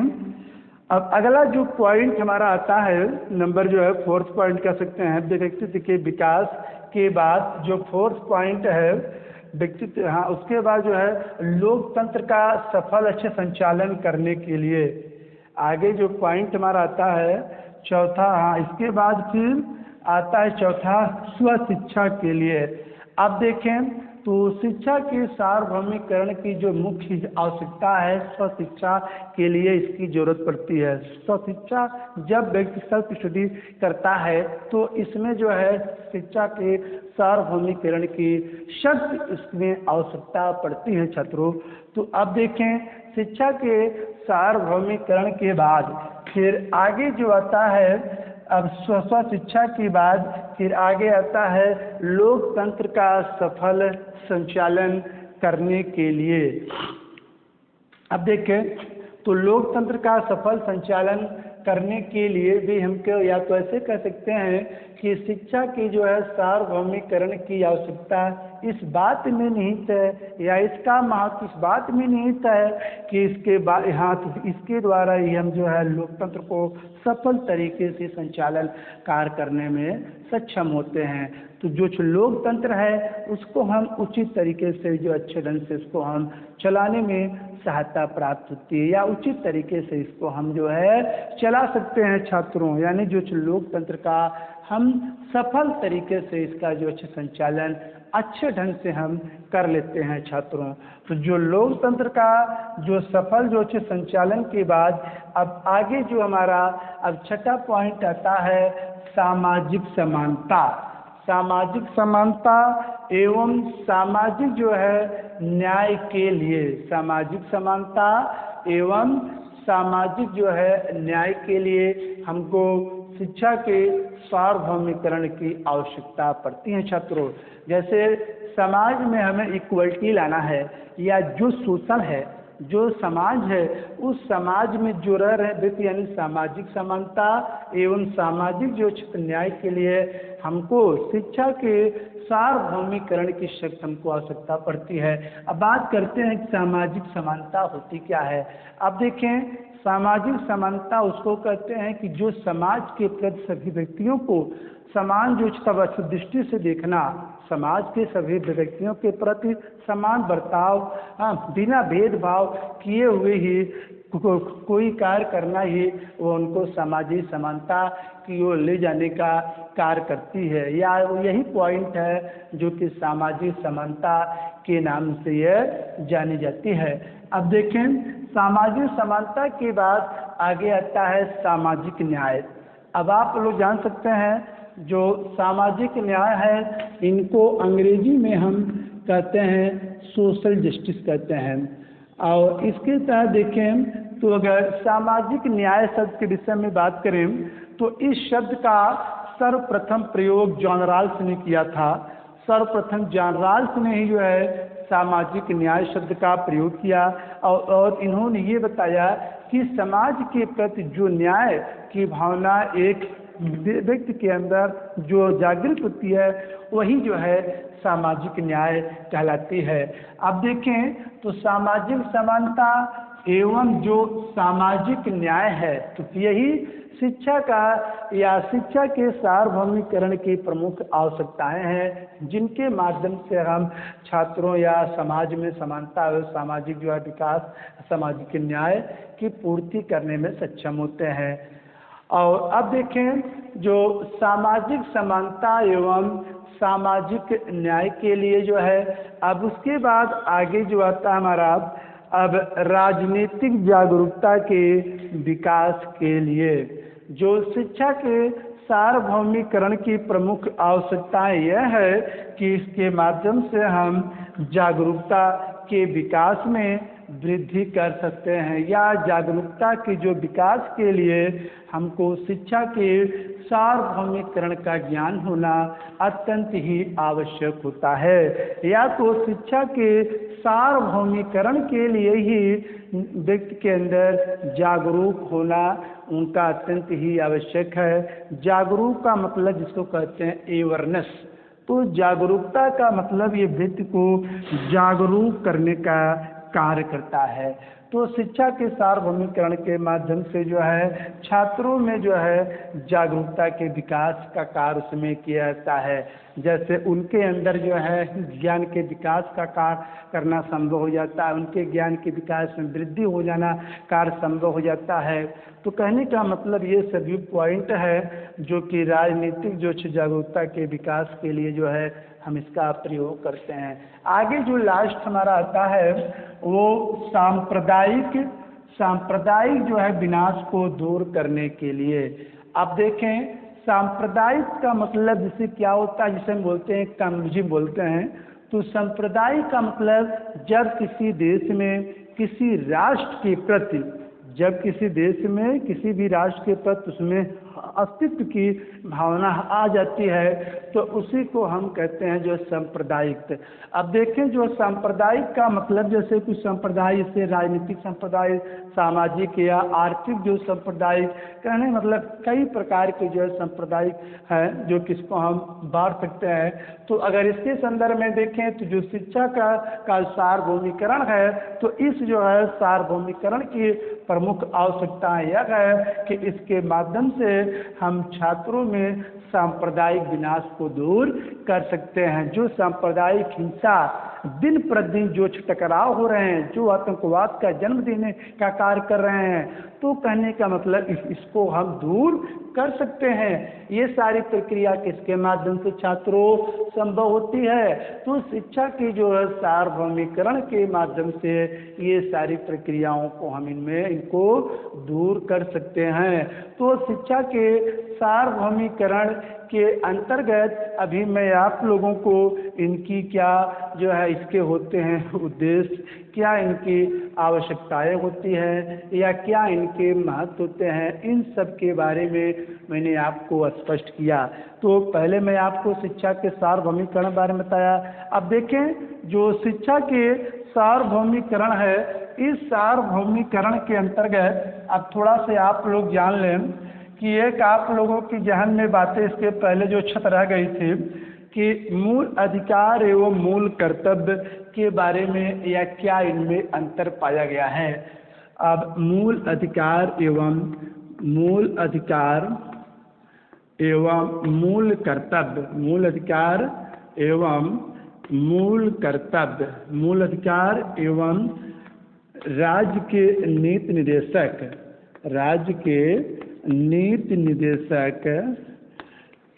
[SPEAKER 1] अब अगला जो पॉइंट हमारा आता है, नंबर जो है फोर्थ पॉइंट कह सकते हैं, व्यक्तित्व के विकास के बाद जो फोर्थ पॉइंट है व्यक्तित्व, हाँ, उसके बाद जो है लोकतंत्र का सफल अच्छे संचालन करने के लिए आगे जो पॉइंट हमारा आता है चौथा, हाँ, इसके बाद फिर आता है चौथा स्व शिक्षा के लिए। आप देखें तो शिक्षा के सार्वभौमिकरण की जो मुख्य आवश्यकता है, स्व शिक्षा के लिए इसकी जरूरत पड़ती है। स्व शिक्षा जब व्यक्ति सेल्फ स्टडी करता है तो इसमें जो है शिक्षा के सार्वभौमिकरण की सख्त इसमें आवश्यकता पड़ती है छात्रों। तो अब देखें, शिक्षा के सार्वभौमिकरण के बाद फिर आगे जो आता है, अब स्व शिक्षा के बाद फिर आगे आता है लोकतंत्र का सफल संचालन करने के लिए। अब देखें तो लोकतंत्र का सफल संचालन करने के लिए भी हमको या तो ऐसे कह सकते हैं कि शिक्षा की जो है सार्वभौमिकरण की आवश्यकता इस बात में निहित है, या इसका महत्व इस बात में निहित है कि इसके बाद हाँ, तो इसके द्वारा ही हम जो है लोकतंत्र को सफल तरीके से संचालन कार्य करने में सक्षम होते हैं। तो जो लोकतंत्र है उसको हम उचित तरीके से, जो अच्छे ढंग से इसको हम चलाने में सहायता प्राप्त होती है, या उचित तरीके से इसको हम जो है चला सकते हैं छात्रों। यानी जो लोकतंत्र का हम सफल तरीके से इसका जो अच्छे संचालन अच्छे ढंग से हम कर लेते हैं छात्रों। तो जो लोकतंत्र का जो सफल जो अच्छे संचालन के बाद अब आगे जो हमारा अब छठा पॉइंट आता है सामाजिक समानता। सामाजिक समानता एवं सामाजिक जो है न्याय के लिए, सामाजिक समानता एवं सामाजिक जो है न्याय के लिए हमको शिक्षा के सार्वभौमिकरण की आवश्यकता पड़ती है छात्रों। जैसे समाज में हमें इक्वलिटी लाना है, या जो सोशल है, जो समाज है, उस समाज में जो रह रहे व्यक्ति यानी सामाजिक समानता एवं सामाजिक जो न्याय के लिए हमको शिक्षा के सार्वभौमिकरण की सख्त हमको आवश्यकता पड़ती है। अब बात करते हैं कि सामाजिक समानता होती क्या है। अब देखें, सामाजिक समानता उसको कहते हैं कि जो समाज के प्रति सभी व्यक्तियों को समान जो दृष्टि से देखना, समाज के सभी व्यक्तियों के प्रति समान बर्ताव, बिना भेदभाव किए हुए ही कोई कार्य करना ही वो उनको सामाजिक समानता की ओर ले जाने का कार्य करती है, या यही पॉइंट है जो कि सामाजिक समानता के नाम से यह जानी जाती है। अब देखें, सामाजिक समानता के बाद आगे आता है सामाजिक न्याय। अब आप लोग जान सकते हैं जो सामाजिक न्याय है इनको अंग्रेजी में हम कहते हैं सोशल जस्टिस कहते हैं। और इसके तहत देखें तो अगर सामाजिक न्याय शब्द के विषय में बात करें तो इस शब्द का सर्वप्रथम प्रयोग जॉन रॉल्स ने किया था। सर्वप्रथम जॉन रॉल्स ने ही जो है सामाजिक न्याय शब्द का प्रयोग किया और इन्होंने ये बताया कि समाज के प्रति जो न्याय की भावना एक व्यक्ति के अंदर जो जागृत होती है वही जो है सामाजिक न्याय कहलाती है। अब देखें तो सामाजिक समानता एवं जो सामाजिक न्याय है तो यही शिक्षा का या शिक्षा के सार्वभौमिकरण की प्रमुख आवश्यकताएं हैं जिनके माध्यम से हम छात्रों या समाज में समानता और सामाजिक जो है विकास सामाजिक न्याय की पूर्ति करने में सक्षम होते हैं। और अब देखें जो सामाजिक समानता एवं सामाजिक न्याय के लिए जो है अब उसके बाद आगे जो आता है हमारा अब राजनीतिक जागरूकता के विकास के लिए जो शिक्षा के सार्वभौमिकरण की प्रमुख आवश्यकताएं यह है कि इसके माध्यम से हम जागरूकता के विकास में वृद्धि कर सकते हैं या जागरूकता के जो विकास के लिए हमको शिक्षा के सार्वभौमिकरण का ज्ञान होना अत्यंत ही आवश्यक होता है। या तो शिक्षा के सार्वभौमिकरण के लिए ही व्यक्ति के अंदर जागरूक होना उनका अत्यंत ही आवश्यक है। जागरूक का मतलब जिसको कहते हैं अवेयरनेस, तो जागरूकता का मतलब ये व्यक्ति को जागरूक करने का कार्य करता है। तो शिक्षा के सार्वभौमिकरण के माध्यम से जो है छात्रों में जो है जागरूकता के विकास का कार्य उसमें किया जाता है। जैसे उनके अंदर जो है ज्ञान के विकास का कार्य करना संभव हो जाता है, उनके ज्ञान के विकास में वृद्धि हो जाना कार्य संभव हो जाता है। तो कहने का मतलब ये सभी पॉइंट है जो कि राजनीतिक जो जागरूकता के विकास के लिए जो है हम इसका प्रयोग करते हैं। आगे जो लास्ट हमारा आता है वो सांप्रदायिक जो है विनाश को दूर करने के लिए। अब देखें सांप्रदायिक का मतलब जिसे क्या होता है, जिसे हम बोलते हैं कम्युनिज्म बोलते हैं। तो सांप्रदायिक का मतलब जब किसी देश में किसी राष्ट्र के प्रति जब किसी देश में किसी भी राष्ट्र के प्रति उसमें अस्तित्व की भावना आ जाती है तो उसी को हम कहते हैं जो सांप्रदायिक। अब देखें जो सांप्रदायिक का मतलब जैसे कुछ संप्रदाय जैसे राजनीतिक संप्रदाय, सामाजिक या आर्थिक जो संप्रदाय कहने मतलब कई प्रकार के जो है सांप्रदायिक हैं जो किसको हम बांट सकते हैं। तो अगर इसके संदर्भ में देखें तो जो शिक्षा का सार्वभौमिकरण है तो इस जो है सार्वभौमिकरण की प्रमुख आवश्यकता यह है कि इसके माध्यम से हम छात्रों में सांप्रदायिक विनाश को दूर कर सकते हैं। जो सांप्रदायिक हिंसा दिन प्रतिदिन जो टकराव हो रहे हैं, जो आतंकवाद का जन्म देने का कार्य कर रहे हैं, तो कहने का मतलब इसको हम दूर कर सकते हैं। ये सारी प्रक्रिया किसके माध्यम से छात्रों संभव होती है? तो शिक्षा की जो है सार्वभौमिकरण के माध्यम से ये सारी प्रक्रियाओं को हम इनको दूर कर सकते हैं। तो शिक्षा के सार्वभौमिकरण के अंतर्गत अभी मैं आप लोगों को इनकी क्या जो है इसके होते हैं उद्देश्य, क्या इनकी आवश्यकताएं होती हैं या क्या इनके महत्व होते हैं, इन सब के बारे में मैंने आपको स्पष्ट किया। तो पहले मैं आपको शिक्षा के सार्वभौमिकरण बारे में बताया। अब देखें जो शिक्षा के सार्वभौमिकरण है, इस सार्वभौमिकरण के अंतर्गत अब थोड़ा से आप लोग जान लें कि एक आप लोगों की जहन में बातें इसके पहले जो छत रह गई थी कि मूल अधिकार एवं मूल कर्तव्य के बारे में या क्या इनमें अंतर पाया गया है। अब मूल अधिकार एवं मूल कर्तव्य, मूल अधिकार एवं मूल कर्तव्य, मूल अधिकार एवं राज्य के नीति निर्देशक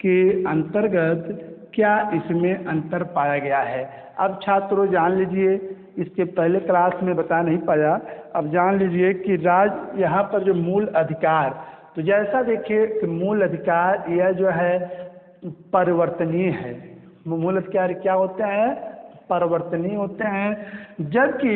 [SPEAKER 1] के अंतर्गत क्या इसमें अंतर पाया गया है। अब छात्रों जान लीजिए, इसके पहले क्लास में बता नहीं पाया, अब जान लीजिए कि राज्य यहाँ पर जो मूल अधिकार, तो जैसा देखिए कि मूल अधिकार यह जो है परिवर्तनीय है। मूल अधिकार क्या होते हैं? परिवर्तनीय होते हैं, जबकि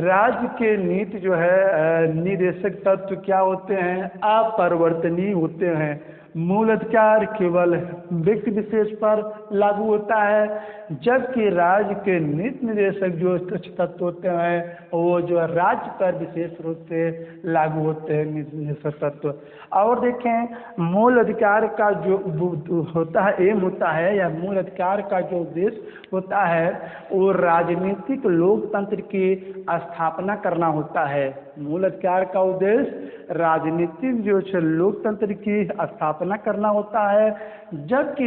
[SPEAKER 1] राज्य के नीति जो है निदेशक तत्व क्या होते हैं, अपरिवर्तनीय होते हैं। मूल अधिकार केवल व्यक्ति विशेष पर लागू होता है, जबकि राज्य के नीति निदेशक जो तत्व होते हैं वो जो राज्य पर विशेष रूप से लागू होते हैं निदेशक तत्व। और देखें मूल अधिकार का जो होता है एम होता है या मूल अधिकार का जो उद्देश्य होता है वो राजनीतिक लोकतंत्र की स्थापना करना होता है। मूल अधिकार का उद्देश्य राजनीतिक जो लोकतंत्र की स्थापना करना होता है, जबकि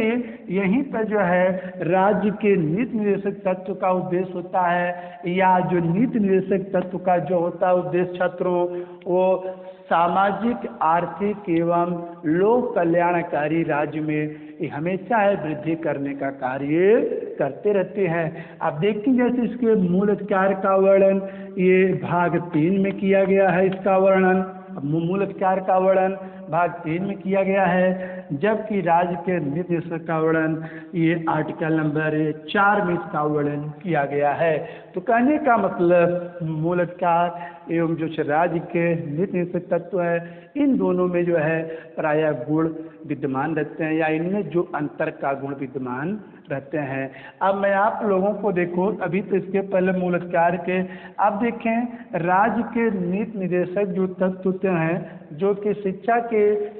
[SPEAKER 1] यहीं पर जो है राज्य के नीति निर्देशक तत्व का उद्देश्य होता है या जो नीति निर्देशक तत्व का जो होता है उद्देश्य छात्रों वो सामाजिक आर्थिक एवं लोक कल्याणकारी राज्य में हमेशा है वृद्धि करने का कार्य करते रहते हैं। आप देखिए जैसे इसके मूल अधिकार का वर्णन ये भाग 3 में किया गया है, इसका वर्णन मूल अधिकार का वर्णन भाग 3 में किया गया है, जबकि राज्य के नीति निर्देशक का वर्णन ये आर्टिकल नंबर 4 में इसका वर्णन किया गया है। तो कहने का मतलब मूल अधिकार एवं जो राज्य के नीति निर्देशक तत्व है इन दोनों में जो है प्रायः गुण विद्यमान रहते हैं या इनमें जो अंतर का गुण विद्यमान रहते हैं। अब मैं आप लोगों को देखो अभी तो इसके पहले मूल अधिकार के अब देखें राज्य के नीति निर्देशक जो तत्व होते हैं जो कि शिक्षा के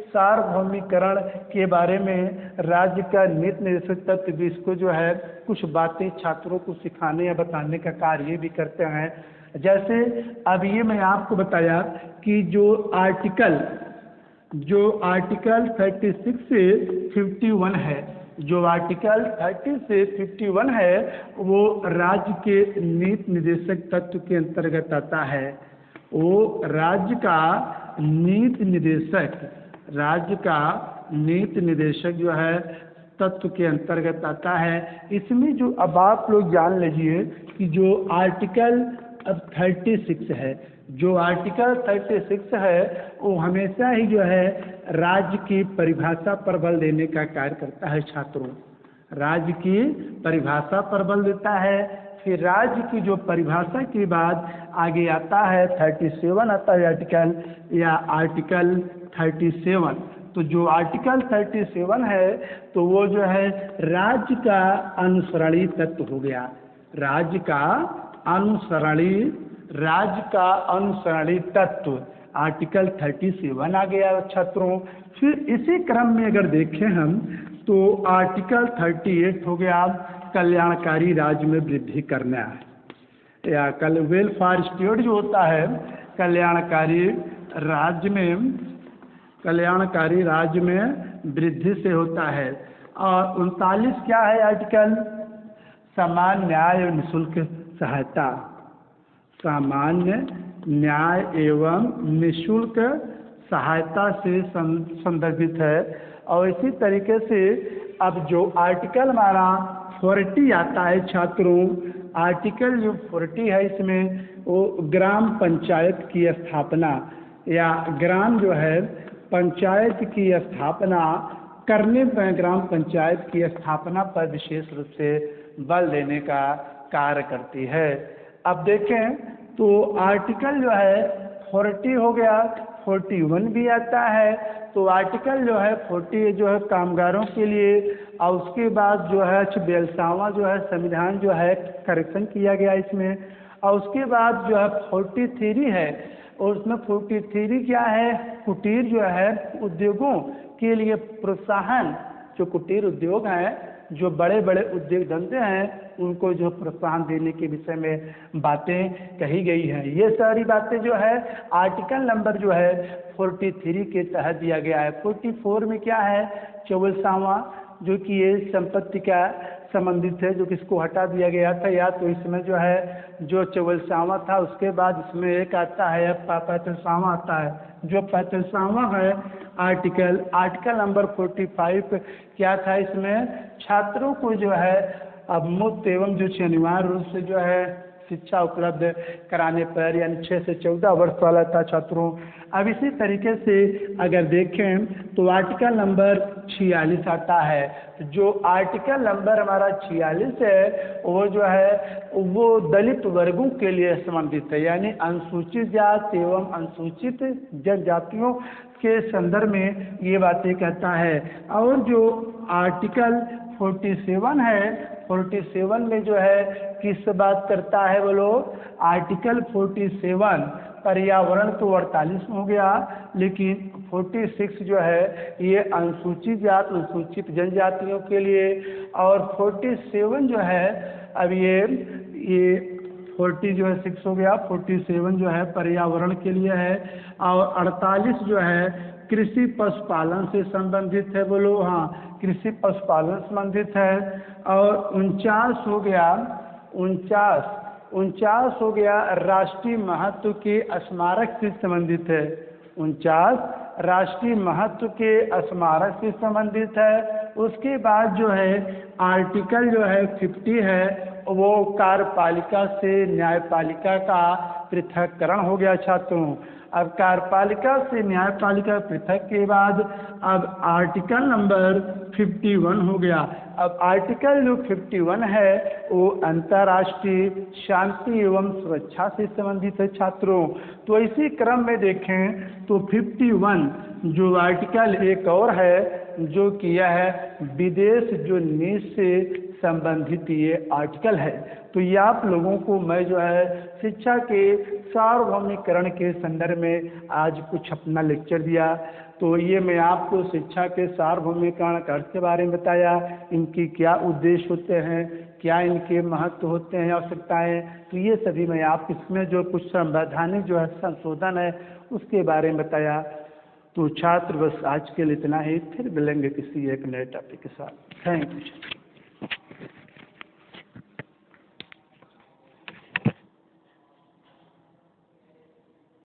[SPEAKER 1] सार्वभौमिकरण के बारे में राज्य का नीति निर्देशक तत्व भी इसको जो है कुछ बातें छात्रों को सिखाने या बताने का कार्य भी करते हैं। जैसे अब ये मैं आपको बताया कि जो आर्टिकल 36 से 51 है, जो आर्टिकल 30 से 51 है वो राज्य के नीति निर्देशक तत्व के अंतर्गत आता है। वो राज्य का नीति निर्देशक जो है तत्व के अंतर्गत आता है। इसमें जो अब आप लोग जान लीजिए कि जो आर्टिकल अब 36 है, जो आर्टिकल 36 है वो हमेशा ही जो है राज्य की परिभाषा पर बल देने का कार्य करता है छात्रों। राज्य की परिभाषा पर बल देता है। फिर राज्य की जो परिभाषा के बाद आगे आता है 37 आता है आर्टिकल या आर्टिकल 37। तो जो आर्टिकल 37 है तो वो जो है राज्य का अनुसरणीय तत्व हो गया। राज्य का अनुसरणीय तत्व आर्टिकल 37 आ गया छात्रों। फिर इसी क्रम में अगर देखें हम तो आर्टिकल 38 हो गया कल्याणकारी राज्य में वृद्धि करना है या वेलफेयर स्टेट जो होता है कल्याणकारी राज्य में वृद्धि से होता है। और 39 क्या है आर्टिकल सामान्य न्याय और निःशुल्क सहायता, सामान्य न्याय एवं निःशुल्क सहायता से संदर्भित है। और इसी तरीके से अब जो आर्टिकल हमारा 40 आता है छात्रों, आर्टिकल जो 40 है इसमें वो ग्राम पंचायत की स्थापना या ग्राम जो है पंचायत की स्थापना करने पर ग्राम पंचायत की स्थापना पर विशेष रूप से बल देने का कार्य करती है। अब देखें तो आर्टिकल जो है 40 हो गया, 41 भी आता है। तो आर्टिकल जो है 40 जो है कामगारों के लिए और उसके बाद जो है 42वां जो है संविधान जो है करेक्शन किया गया इसमें। और उसके बाद जो है 43 है और उसमें 43 क्या है कुटीर जो है उद्योगों के लिए प्रोत्साहन, जो कुटीर उद्योग हैं जो बड़े बड़े उद्योग धंधे हैं उनको जो प्रोत्साहन देने के विषय में बातें कही गई हैं। ये सारी बातें जो है आर्टिकल नंबर जो है 43 के तहत दिया गया है। 44 में क्या है 44वां जो कि ये संपत्ति का संबंधित है जो कि इसको हटा दिया गया था। या तो इसमें जो है जो 44वां था उसके बाद इसमें एक आता है 35वां आता है। जो 35वां है आर्टिकल नंबर 45 क्या था इसमें छात्रों को जो है अब मुक्त एवं जो अनिवार्य रूप से जो है शिक्षा उपलब्ध कराने पर, यानी 6 से 14 वर्ष वाला था छात्रों। अब इसी तरीके से अगर देखें तो आर्टिकल नंबर 46 आता है। जो आर्टिकल नंबर हमारा 46 है वो जो है वो दलित वर्गों के लिए संबंधित है, यानी अनुसूचित जाति एवं अनुसूचित जनजातियों के संदर्भ में ये बातें कहता है। और जो आर्टिकल 47 है, 47 में जो है किस बात करता है बोलो, आर्टिकल 47 पर्यावरण तो 48 हो गया, लेकिन 46 जो है ये अनुसूचित जाति अनुसूचित जनजातियों के लिए, और 47 जो है अब ये 40 जो है 6 हो गया, 47 जो है पर्यावरण के लिए है, और 48 जो है कृषि पशुपालन से संबंधित है बोलो, हाँ कृषि पशुपालन संबंधित है। और 49 हो गया, 49 हो गया राष्ट्रीय महत्व के स्मारक से संबंधित है, 49 राष्ट्रीय महत्व के स्मारक से संबंधित है। उसके बाद जो है आर्टिकल जो है 50 है वो कार्यपालिका से न्यायपालिका का पृथक्करण हो गया छात्रों। अब कार्यपालिका से न्यायपालिका पृथक के बाद अब आर्टिकल नंबर 51 हो गया। अब आर्टिकल जो 51 है वो अंतर्राष्ट्रीय शांति एवं सुरक्षा से संबंधित है छात्रों। तो इसी क्रम में देखें तो 51 जो आर्टिकल एक और है जो कि यह है विदेश जो नीति से संबंधित ये आर्टिकल है। तो ये आप लोगों को मैं जो है शिक्षा के सार्वभौमिकरण के संदर्भ में आज कुछ अपना लेक्चर दिया। तो ये मैं आपको शिक्षा के सार्वभौमिकरण का अर्थ के बारे में बताया, इनकी क्या उद्देश्य होते हैं, क्या इनके महत्व होते हैं, आवश्यकताएं, तो ये सभी मैं आप इसमें जो कुछ संवैधानिक जो है संशोधन है उसके बारे में बताया। तो छात्र बस आज के लिए इतना ही, फिर मिलेंगे किसी एक नए टॉपिक के साथ। Thank you.